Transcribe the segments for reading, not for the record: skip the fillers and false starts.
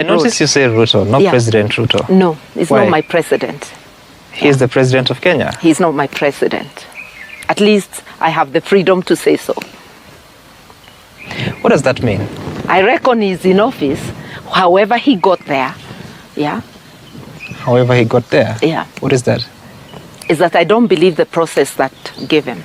I notice you say Ruto, not President Ruto. No, he's not my president. He is the president of Kenya. He's not my president. At least I have the freedom to say so. What does that mean? I reckon he's in office. However he got there, However he got there? Yeah. What is that? Is that I don't believe the process that gave him.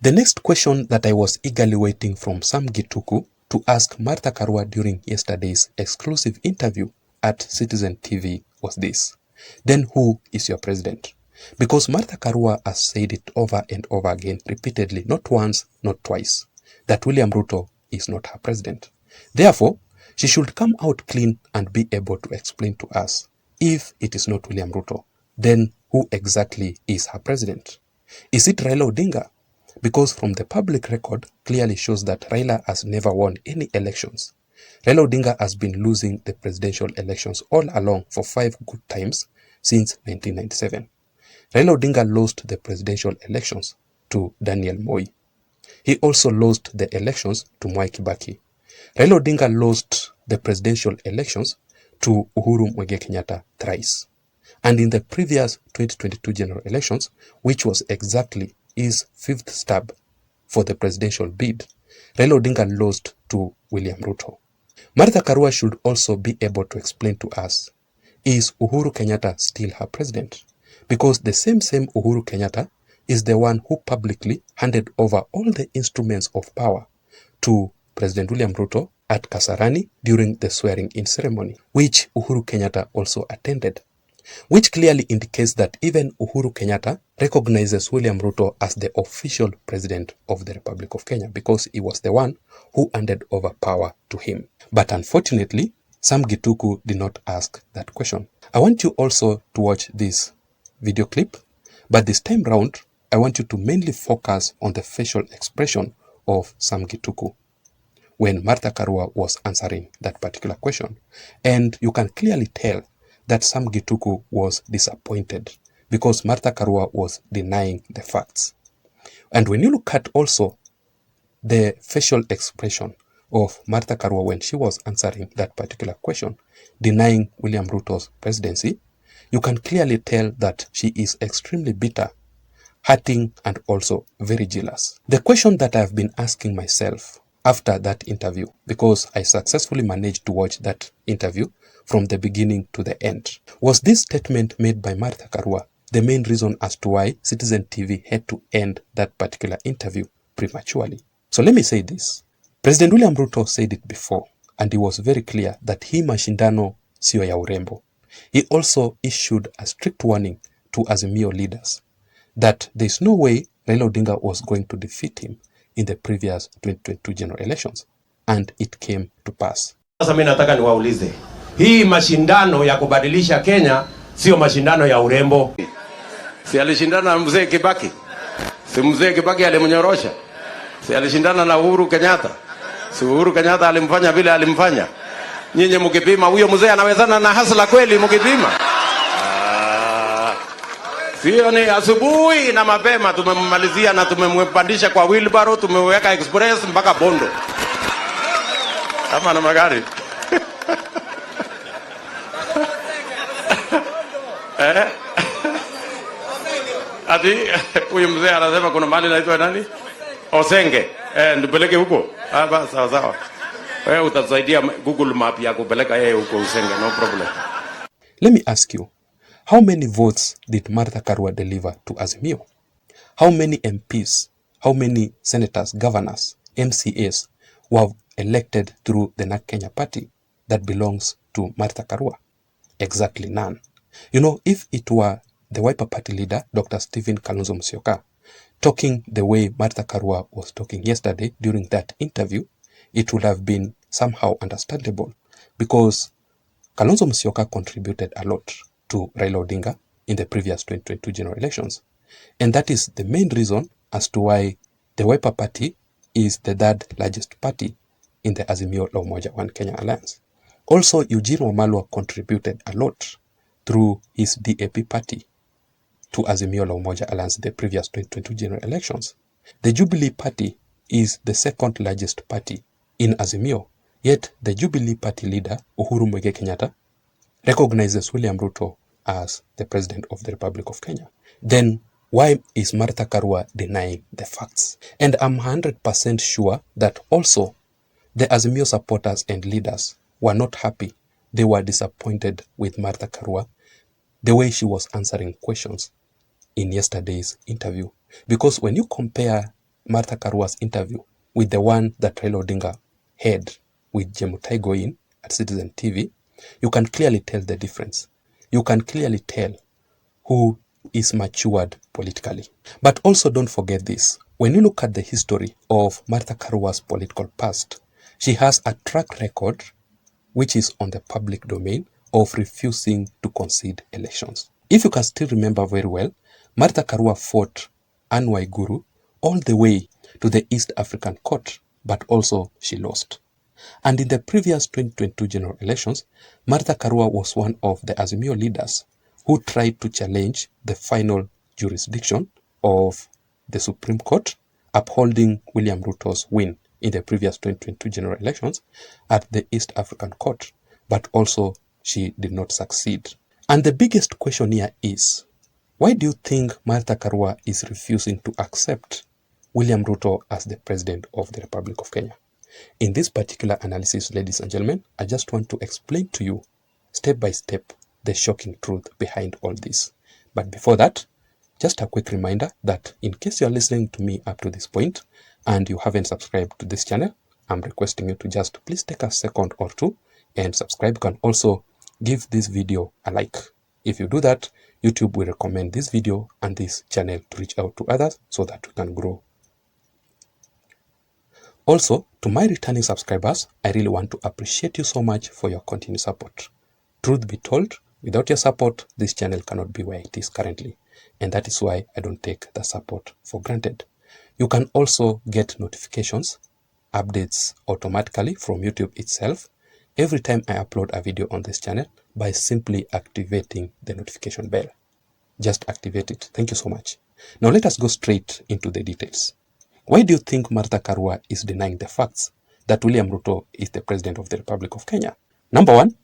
The next question that I was eagerly waiting from Sam Gituku to ask Martha Karua during yesterday's exclusive interview at Citizen TV was this. Then who is your president? Because Martha Karua has said it over and over again, repeatedly, not once, not twice, that William Ruto is not her president. Therefore, she should come out clean and be able to explain to us, if it is not William Ruto, then who exactly is her president? Is it Raila Odinga? Because from the public record clearly shows that Raila has never won any elections. Raila Odinga has been losing the presidential elections all along for 5 good times since 1997. Raila Odinga lost the presidential elections to Daniel Moi. He also lost the elections to Mwai Kibaki. Raila Odinga lost the presidential elections to Uhuru Muigai Kenyatta thrice. And in the previous 2022 general elections, which was exactly his 5th stab for the presidential bid, Raila Odinga lost to William Ruto. Martha Karua should also be able to explain to us, is Uhuru Kenyatta still her president? Because the same Uhuru Kenyatta is the one who publicly handed over all the instruments of power to President William Ruto at Kasarani during the swearing-in ceremony, which Uhuru Kenyatta also attended, which clearly indicates that even Uhuru Kenyatta recognizes William Ruto as the official president of the Republic of Kenya because he was the one who handed over power to him. But unfortunately, Sam Gituku did not ask that question. I want you also to watch this video clip, but this time round, I want you to mainly focus on the facial expression of Sam Gituku when Martha Karua was answering that particular question. And you can clearly tell that Sam Gituku was disappointed because Martha Karua was denying the facts. And when you look at also the facial expression of Martha Karua when she was answering that particular question, denying William Ruto's presidency, you can clearly tell that she is extremely bitter, hurting, and also very jealous. The question that I've been asking myself after that interview, because I successfully managed to watch that interview from the beginning to the end, was this statement made by Martha Karua the main reason as to why Citizen TV had to end that particular interview prematurely? So let me say this. President William Ruto said it before, and he was very clear that hii mashindano sio ya urembo. He also issued a strict warning to Azimio leaders that there is no way Raila Odinga was going to defeat him in the previous 2022 general elections, and it came to pass. Sasa mimi nataka niwaulize, hii mashindano ya kubadilisha Kenya sio mashindano ya urembo. Si alishindana na mzee Kibaki? Si mzee Kibaki alimnyorosha? Si alishindana na Uhuru Kenyatta? Si Uhuru Kenyatta alimfanya vile alimfanya? Nyinyi mkipima huyo mzee anawezana na Hasla kweli mkipima? Sio ni asubuhi na mapema tumemmalizia na tumempandisha kwa wheelbarrow, tumeweka express mpaka Bondo. Kama na magari. Ati huyu mzee anasema kuna mahali inaitwa nani? Osenge. Nipeleke huko. Basi sawa sawa. Wewe utasaidia Google Map ya kupeleka yeye huko Osenge, no problem. Let me ask you, how many votes did Martha Karua deliver to Azimio? How many MPs, how many senators, governors, MCAs were elected through the NARC Kenya party that belongs to Martha Karua? Exactly none. You know, if it were the Wiper party leader, Dr. Stephen Kalonzo Musyoka, talking the way Martha Karua was talking yesterday during that interview, it would have been somehow understandable because Kalonzo Musyoka contributed a lot to Raila Odinga in the previous 2022 general elections. And that is the main reason as to why the Wiper party is the 3rd largest party in the Azimio la Umoja One Kenya Alliance. Also, Eugene Wamalwa contributed a lot through his DAP party to Azimio la Umoja Alliance in the previous 2022 general elections. The Jubilee party is the 2nd largest party in Azimio Yet the Jubilee Party leader, Uhuru Muigai Kenyatta, recognizes William Ruto as the President of the Republic of Kenya. Then why is Martha Karua denying the facts? And I'm 100% sure that also the Azimio supporters and leaders were not happy. They were disappointed with Martha Karua, the way she was answering questions in yesterday's interview. Because when you compare Martha Karua's interview with the one that Raila Odinga had with Jemutai Goin at Citizen TV, you can clearly tell the difference. You can clearly tell who is matured politically. But also don't forget this. When you look at the history of Martha Karua's political past, she has a track record which is on the public domain of refusing to concede elections. If you can still remember very well, Martha Karua fought Anne Waiguru all the way to the East African Court, but also she lost. And in the previous 2022 general elections, Martha Karua was one of the Azimio leaders who tried to challenge the final jurisdiction of the Supreme Court, upholding William Ruto's win in the previous 2022 general elections at the East African Court, but also she did not succeed. And the biggest question here is, why do you think Martha Karua is refusing to accept William Ruto as the President of the Republic of Kenya? In this particular analysis, ladies and gentlemen, I just want to explain to you step by step the shocking truth behind all this. But before that, just a quick reminder that in case you're listening to me up to this point and you haven't subscribed to this channel, I'm requesting you to just please take a second or two and subscribe. You can also give this video a like. If you do that, YouTube will recommend this video and this channel to reach out to others so that we can grow. Also, to my returning subscribers, I really want to appreciate you so much for your continued support. Truth be told, without your support, this channel cannot be where it is currently. And that is why I don't take the support for granted. You can also get notifications, updates automatically from YouTube itself every time I upload a video on this channel by simply activating the notification bell. Just activate it. Thank you so much. Now let us go straight into the details. Why do you think Martha Karua is denying the facts that William Ruto is the President of the Republic of Kenya? Number one,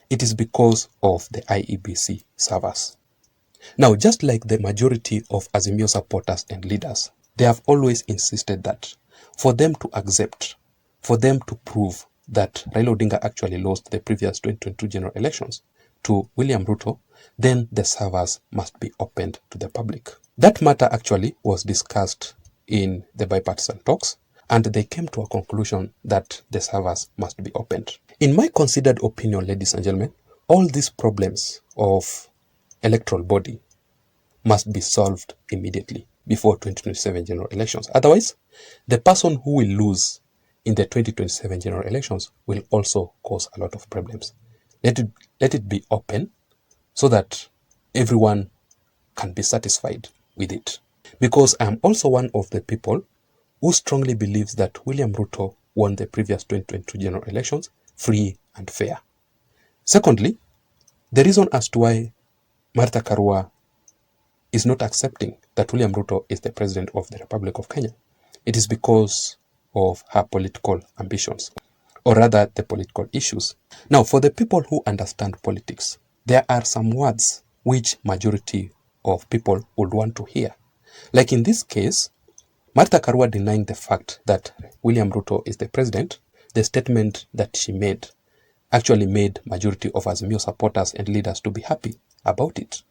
it is because of the IEBC servers. Now, just like the majority of Azimio supporters and leaders, they have always insisted that for them to accept, for them to prove that Raila Odinga actually lost the previous 2022 general elections to William Ruto, then the servers must be opened to the public. That matter actually was discussed in the bipartisan talks, and they came to a conclusion that the servers must be opened. In my considered opinion, ladies and gentlemen, all these problems of electoral body must be solved immediately before 2027 general elections. Otherwise, the person who will lose in the 2027 general elections will also cause a lot of problems. Let it be open so that everyone can be satisfied with it. Because I am also one of the people who strongly believes that William Ruto won the previous 2022 general elections free and fair. Secondly, the reason as to why Martha Karua is not accepting that William Ruto is the President of the Republic of Kenya, it is because of her political ambitions, or rather the political issues. Now, for the people who understand politics, there are some words which majority of people would want to hear. Like in this case, Martha Karua denying the fact that William Ruto is the president, the statement that she made actually made majority of Azimio supporters and leaders to be happy about it.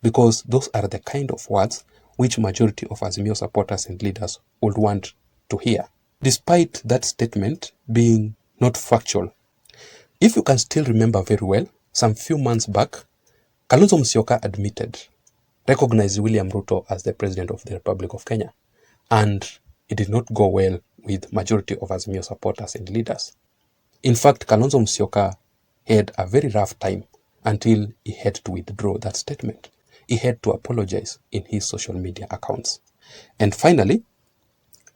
Because those are the kind of words which majority of Azimio supporters and leaders would want to hear. Despite that statement being not factual. If you can still remember very well, some few months back, Kalonzo Musyoka admitted, recognized William Ruto as the President of the Republic of Kenya. And it did not go well with majority of Azimio supporters and leaders. In fact, Kalonzo Musyoka had a very rough time until he had to withdraw that statement. He had to apologize in his social media accounts. And finally,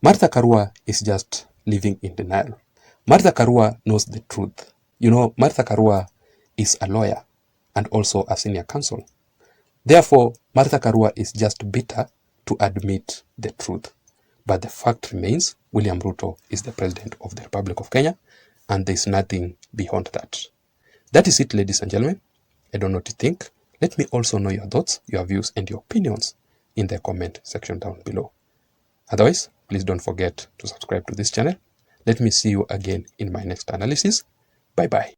Martha Karua is just living in denial. Martha Karua knows the truth. You know, Martha Karua is a lawyer and also a senior counsel. Therefore, Martha Karua is just bitter to admit the truth. But the fact remains, William Ruto is the President of the Republic of Kenya, and there's nothing beyond that. That is it, ladies and gentlemen. I don't know what you think. Let me also know your thoughts, your views, and your opinions in the comment section down below. Otherwise, please don't forget to subscribe to this channel. Let me see you again in my next analysis. Bye bye.